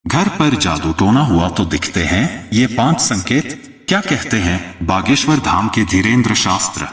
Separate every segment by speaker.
Speaker 1: घर पर जादू टोना हुआ तो दिखते हैं ये 5 संकेत, क्या कहते हैं बागेश्वर धाम के धीरेन्द्र शास्त्र।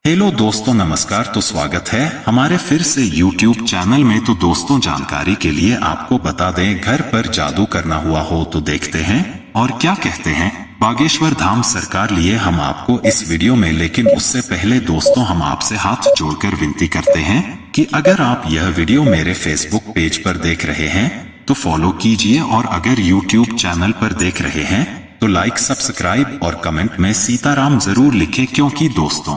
Speaker 1: हेलो दोस्तों, नमस्कार। तो स्वागत है हमारे फिर से YouTube चैनल में। तो दोस्तों, जानकारी के लिए आपको बता दें, घर पर जादू करना हुआ हो तो देखते हैं और क्या कहते हैं बागेश्वर धाम सरकार लिए हम आपको इस वीडियो में। लेकिन उससे पहले दोस्तों, हम आपसे हाथ जोड़कर विनती करते हैं कि अगर आप यह वीडियो मेरे फेसबुक पेज पर देख रहे हैं तो फॉलो कीजिए, और अगर YouTube चैनल पर देख रहे हैं तो लाइक, सब्सक्राइब और कमेंट में सीताराम जरूर लिखें, क्योंकि दोस्तों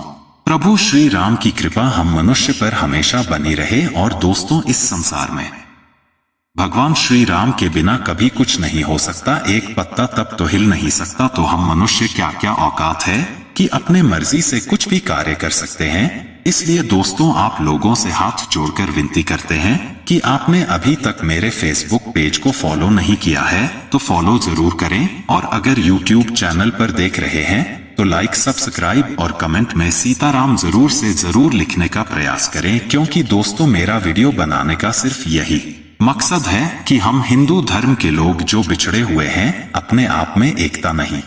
Speaker 1: प्रभु श्री राम की कृपा हम मनुष्य पर हमेशा बनी रहे। और दोस्तों, इस संसार में भगवान श्री राम के बिना कभी कुछ नहीं हो सकता। एक पत्ता तब तो हिल नहीं सकता, तो हम मनुष्य क्या क्या औकात है कि अपने मर्जी से कुछ भी कार्य कर सकते हैं। इसलिए दोस्तों, आप लोगों से हाथ जोड़कर विनती करते हैं कि आपने अभी तक मेरे फेसबुक पेज को फॉलो नहीं किया है तो फॉलो जरूर करें, और अगर YouTube चैनल पर देख रहे हैं तो लाइक, सब्सक्राइब और कमेंट में सीताराम जरूर से जरूर लिखने का प्रयास करें, क्योंकि दोस्तों मेरा वीडियो बनाने का सिर्फ यही मकसद है कि हम हिंदू धर्म के लोग जो बिछड़े हुए हैं, अपने आप में एकता नहीं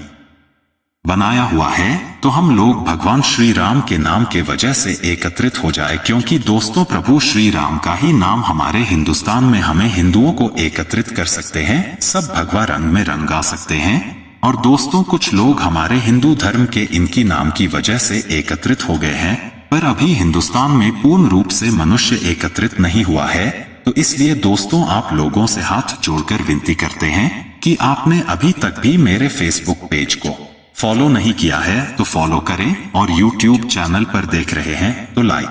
Speaker 1: बनाया हुआ है, तो हम लोग भगवान श्री राम के नाम के वजह से एकत्रित हो जाए। क्योंकि दोस्तों, प्रभु श्री राम का ही नाम हमारे हिंदुस्तान में हमें हिंदुओं को एकत्रित कर सकते हैं, सब भगवा रंग में रंगा सकते हैं। और दोस्तों, कुछ लोग हमारे हिंदू धर्म के इनकी नाम की वजह से एकत्रित हो गए हैं, पर अभी हिंदुस्तान में पूर्ण रूप से मनुष्य एकत्रित नहीं हुआ है। तो इसलिए दोस्तों, आप लोगों से हाथ जोड़कर विनती करते हैं कि आपने अभी तक भी मेरे फेसबुक पेज को फॉलो नहीं किया है तो फॉलो करें, और YouTube चैनल पर देख रहे हैं तो लाइक,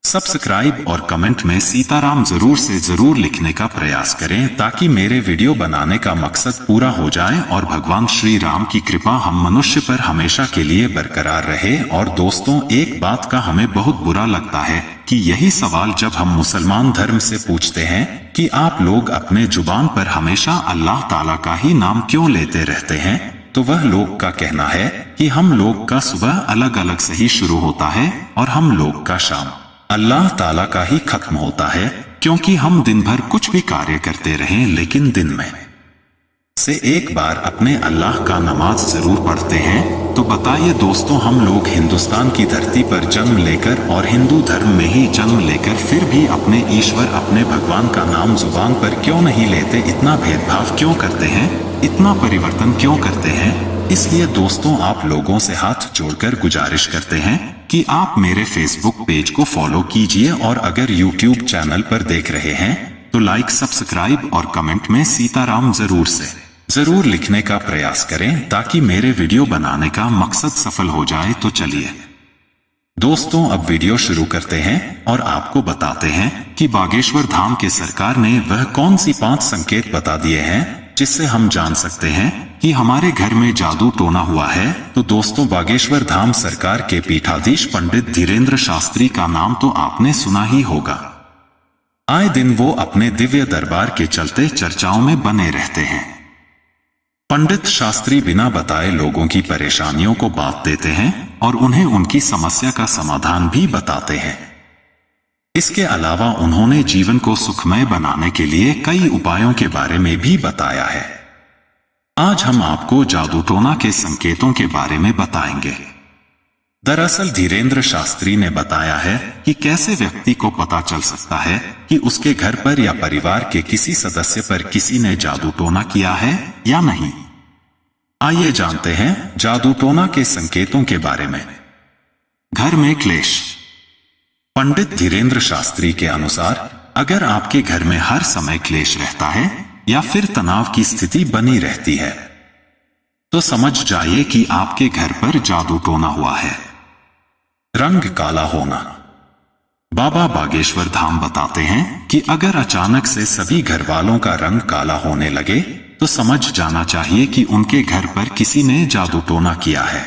Speaker 1: सब्सक्राइब और कमेंट में सीताराम जरूर से जरूर लिखने का प्रयास करें, ताकि मेरे वीडियो बनाने का मकसद पूरा हो जाए और भगवान श्री राम की कृपा हम मनुष्य पर हमेशा के लिए बरकरार रहे। और दोस्तों, एक बात का हमें बहुत बुरा लगता है कि यही सवाल जब हम मुसलमान धर्म से पूछते हैं कि आप लोग अपने जुबान पर हमेशा अल्लाह ताला का ही नाम क्यों लेते रहते हैं, तो वह लोग का कहना है कि हम लोग का सुबह अलग अलग से ही शुरू होता है और हम लोग का शाम अल्लाह ताला का ही खत्म होता है। क्योंकि हम दिन भर कुछ भी कार्य करते रहें, लेकिन दिन में से एक बार अपने अल्लाह का नमाज जरूर पढ़ते हैं। तो बताइए दोस्तों, हम लोग हिंदुस्तान की धरती पर जन्म लेकर और हिंदू धर्म में ही जन्म लेकर फिर भी अपने ईश्वर, अपने भगवान का नाम जुबान पर क्यों नहीं लेते? इतना भेदभाव क्यों करते हैं? इतना परिवर्तन क्यों करते हैं? इसलिए दोस्तों, आप लोगों से हाथ जोड़कर गुजारिश करते हैं कि आप मेरे फेसबुक पेज को फॉलो कीजिए, और अगर YouTube चैनल पर देख रहे हैं तो लाइक, सब्सक्राइब और कमेंट में सीताराम जरूर से जरूर लिखने का प्रयास करें, ताकि मेरे वीडियो बनाने का मकसद सफल हो जाए। तो चलिए दोस्तों, अब वीडियो शुरू करते हैं और आपको बताते हैं कि बागेश्वर धाम के सरकार ने वह कौन सी 5 संकेत बता दिए हैं जिससे हम जान सकते हैं कि हमारे घर में जादू टोना हुआ है। तो दोस्तों, बागेश्वर धाम सरकार के पीठाधीश पंडित धीरेन्द्र शास्त्री का नाम तो आपने सुना ही होगा। आए दिन वो अपने दिव्य दरबार के चलते चर्चाओं में बने रहते हैं। पंडित शास्त्री बिना बताए लोगों की परेशानियों को बांट देते हैं और उन्हें उनकी समस्या का समाधान भी बताते हैं। इसके अलावा उन्होंने जीवन को सुखमय बनाने के लिए कई उपायों के बारे में भी बताया है। आज हम आपको जादू टोना के संकेतों के बारे में बताएंगे। दरअसल धीरेन्द्र शास्त्री ने बताया है कि कैसे व्यक्ति को पता चल सकता है कि उसके घर पर या परिवार के किसी सदस्य पर किसी ने जादू टोना किया है या नहीं। आइए जानते हैं जादू टोना के संकेतों के बारे में। घर में क्लेश। पंडित धीरेन्द्र शास्त्री के अनुसार, अगर आपके घर में हर समय क्लेश रहता है या फिर तनाव की स्थिति बनी रहती है तो समझ जाइए कि आपके घर पर जादू टोना हुआ है। रंग काला होना। बाबा बागेश्वर धाम बताते हैं कि अगर अचानक से सभी घर वालों का रंग काला होने लगे तो समझ जाना चाहिए कि उनके घर पर किसी ने जादू टोना किया है।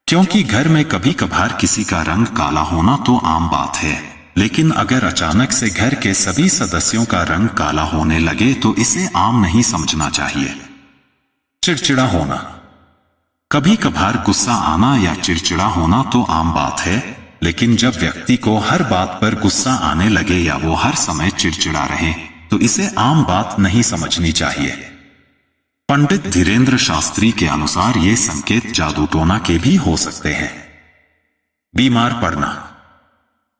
Speaker 1: क्योंकि घर में कभी कभार किसी का रंग काला होना तो आम बात है, लेकिन अगर अचानक से घर के सभी सदस्यों का रंग काला होने लगे तो इसे आम नहीं समझना चाहिए। चिड़चिड़ा होना। कभी कभार गुस्सा आना या चिड़चिड़ा होना तो आम बात है, लेकिन जब व्यक्ति को हर बात पर गुस्सा आने लगे या वो हर समय चिड़चिड़ा रहे तो इसे आम बात नहीं समझनी चाहिए। पंडित धीरेन्द्र शास्त्री के अनुसार ये संकेत जादू टोना के भी हो सकते हैं। बीमार पड़ना।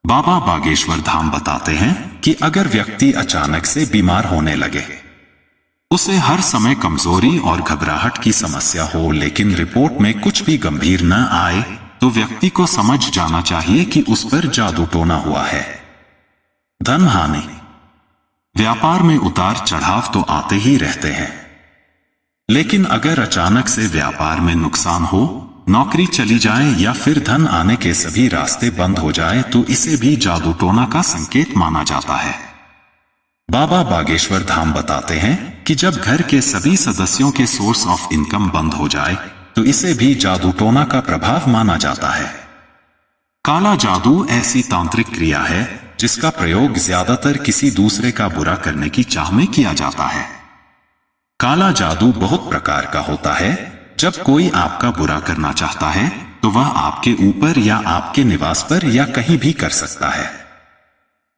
Speaker 1: बाबा बागेश्वर धाम बताते हैं कि अगर व्यक्ति अचानक से बीमार होने लगे, उसे हर समय कमजोरी और घबराहट की समस्या हो, लेकिन रिपोर्ट में कुछ भी गंभीर न आए, तो व्यक्ति को समझ जाना चाहिए कि उस पर जादू टोना हुआ है। धन हानि। व्यापार में उतार चढ़ाव तो आते ही रहते हैं, लेकिन अगर अचानक से व्यापार में नुकसान हो, नौकरी चली जाए या फिर धन आने के सभी रास्ते बंद हो जाए, तो इसे भी जादू टोना का संकेत माना जाता है। बाबा बागेश्वर धाम बताते हैं कि जब घर के सभी सदस्यों के सोर्स ऑफ इनकम बंद हो जाए, तो इसे भी जादू टोना का प्रभाव माना जाता है। काला जादू ऐसी तांत्रिक क्रिया है जिसका प्रयोग ज्यादातर किसी दूसरे का बुरा करने की चाह में किया जाता है। काला जादू बहुत प्रकार का होता है। जब कोई आपका बुरा करना चाहता है, तो वह आपके ऊपर या आपके निवास पर या कहीं भी कर सकता है।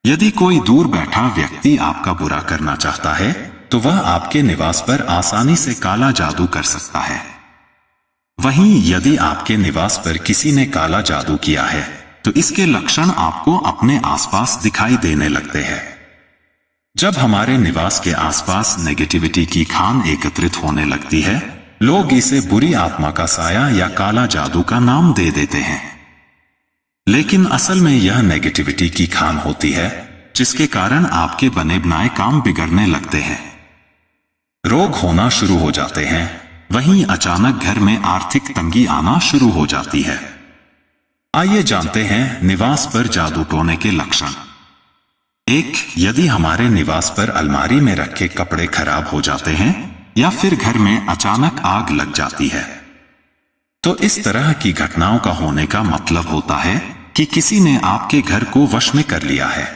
Speaker 1: यदि कोई दूर बैठा व्यक्ति आपका बुरा करना चाहता है, तो वह आपके निवास पर आसानी से काला जादू कर सकता है। वहीं यदि आपके निवास पर किसी ने काला जादू किया है, तो इसके लक्षण आपको अपने आसपास दिखाई देने लगते हैं। जब हमारे निवास के आसपास नेगेटिविटी की खान एकत्रित होने लगती है, लोग इसे बुरी आत्मा का साया या काला जादू का नाम दे देते हैं। लेकिन असल में यह नेगेटिविटी की खान होती है, जिसके कारण आपके बने बनाए काम बिगड़ने लगते हैं, रोग होना शुरू हो जाते हैं। वहीं अचानक घर में आर्थिक तंगी आना शुरू हो जाती है। आइए जानते हैं निवास पर जादू टोने के लक्षण। 1. यदि हमारे निवास पर अलमारी में रखे कपड़े खराब हो जाते हैं या फिर घर में अचानक आग लग जाती है, तो इस तरह की घटनाओं का होने का मतलब होता है कि किसी ने आपके घर को वश में कर लिया है।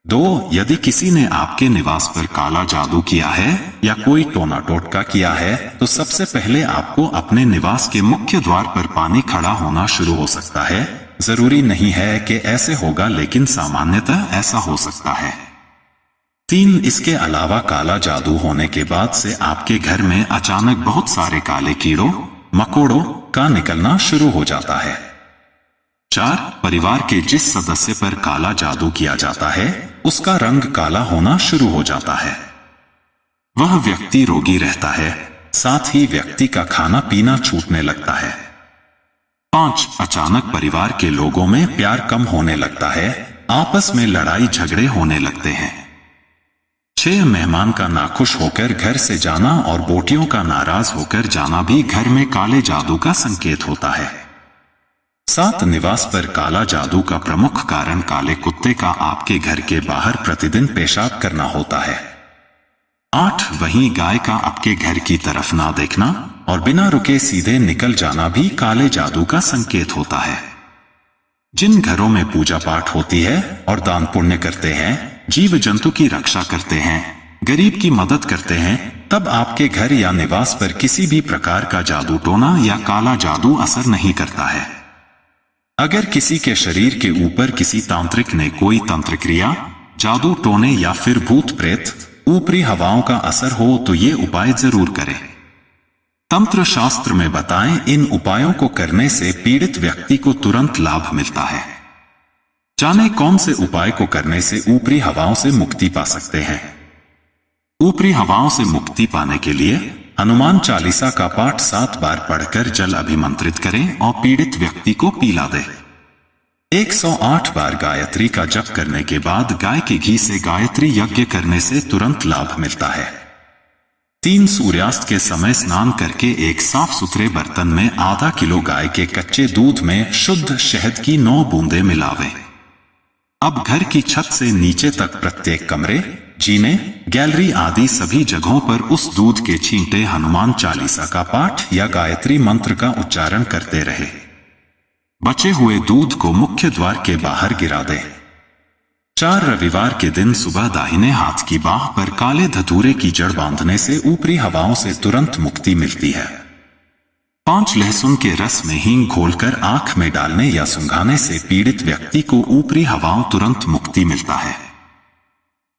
Speaker 1: 2. यदि किसी ने आपके निवास पर काला जादू किया है या कोई टोना टोटका किया है, तो सबसे पहले आपको अपने निवास के मुख्य द्वार पर पानी खड़ा होना शुरू हो सकता है। जरूरी नहीं है कि ऐसे होगा, लेकिन सामान्यतः ऐसा हो सकता है। 3. इसके अलावा काला जादू होने के बाद से आपके घर में अचानक बहुत सारे काले कीड़ों मकोड़ों का निकलना शुरू हो जाता है। 4. परिवार के जिस सदस्य पर काला जादू किया जाता है, उसका रंग काला होना शुरू हो जाता है। वह व्यक्ति रोगी रहता है, साथ ही व्यक्ति का खाना पीना छूटने लगता है। 5. अचानक परिवार के लोगों में प्यार कम होने लगता है, आपस में लड़ाई झगड़े होने लगते हैं। 6. मेहमान का नाखुश होकर घर से जाना और बोटियों का नाराज होकर जाना भी घर में काले जादू का संकेत होता है। 7. निवास पर काला जादू का प्रमुख कारण काले कुत्ते का आपके घर के बाहर प्रतिदिन पेशाब करना होता है। 8. वहीं गाय का आपके घर की तरफ ना देखना और बिना रुके सीधे निकल जाना भी काले जादू का संकेत होता है। जिन घरों में पूजा पाठ होती है और दान पुण्य करते हैं, जीव जंतु की रक्षा करते हैं, गरीब की मदद करते हैं, तब आपके घर या निवास पर किसी भी प्रकार का जादू टोना या काला जादू असर नहीं करता है। अगर किसी के शरीर के ऊपर किसी तांत्रिक ने कोई तंत्र क्रिया, जादू टोने या फिर भूत प्रेत, ऊपरी हवाओं का असर हो, तो ये उपाय जरूर करें। तंत्र शास्त्र में बताएं इन उपायों को करने से पीड़ित व्यक्ति को तुरंत लाभ मिलता है। जाने कौन से उपाय को करने से ऊपरी हवाओं से मुक्ति पा सकते हैं। ऊपरी हवाओं से मुक्ति पाने के लिए हनुमान चालीसा का पाठ 7 बार पढ़कर जल अभिमंत्रित करें और पीड़ित व्यक्ति को पिला दें। 108 बार गायत्री का जप करने के बाद गाय के घी से गायत्री यज्ञ करने से तुरंत लाभ मिलता है। 3 सूर्यास्त के समय स्नान करके एक साफ सुथरे बर्तन में आधा किलो गाय के कच्चे दूध में शुद्ध शहद की 9 बूंदें मिलावें। अब घर की छत से नीचे तक प्रत्येक कमरे, जीने, गैलरी आदि सभी जगहों पर उस दूध के छींटे हनुमान चालीसा का पाठ या गायत्री मंत्र का उच्चारण करते रहे। बचे हुए दूध को मुख्य द्वार के बाहर गिरा दें। 4 रविवार के दिन सुबह दाहिने हाथ की बाह पर काले धतूरे की जड़ बांधने से ऊपरी हवाओं से तुरंत मुक्ति मिलती है। 5 लहसुन के रस में हींग घोलकर आंख में डालने या सुंघाने से पीड़ित व्यक्ति को ऊपरी हवाओं तुरंत मुक्ति मिलता है।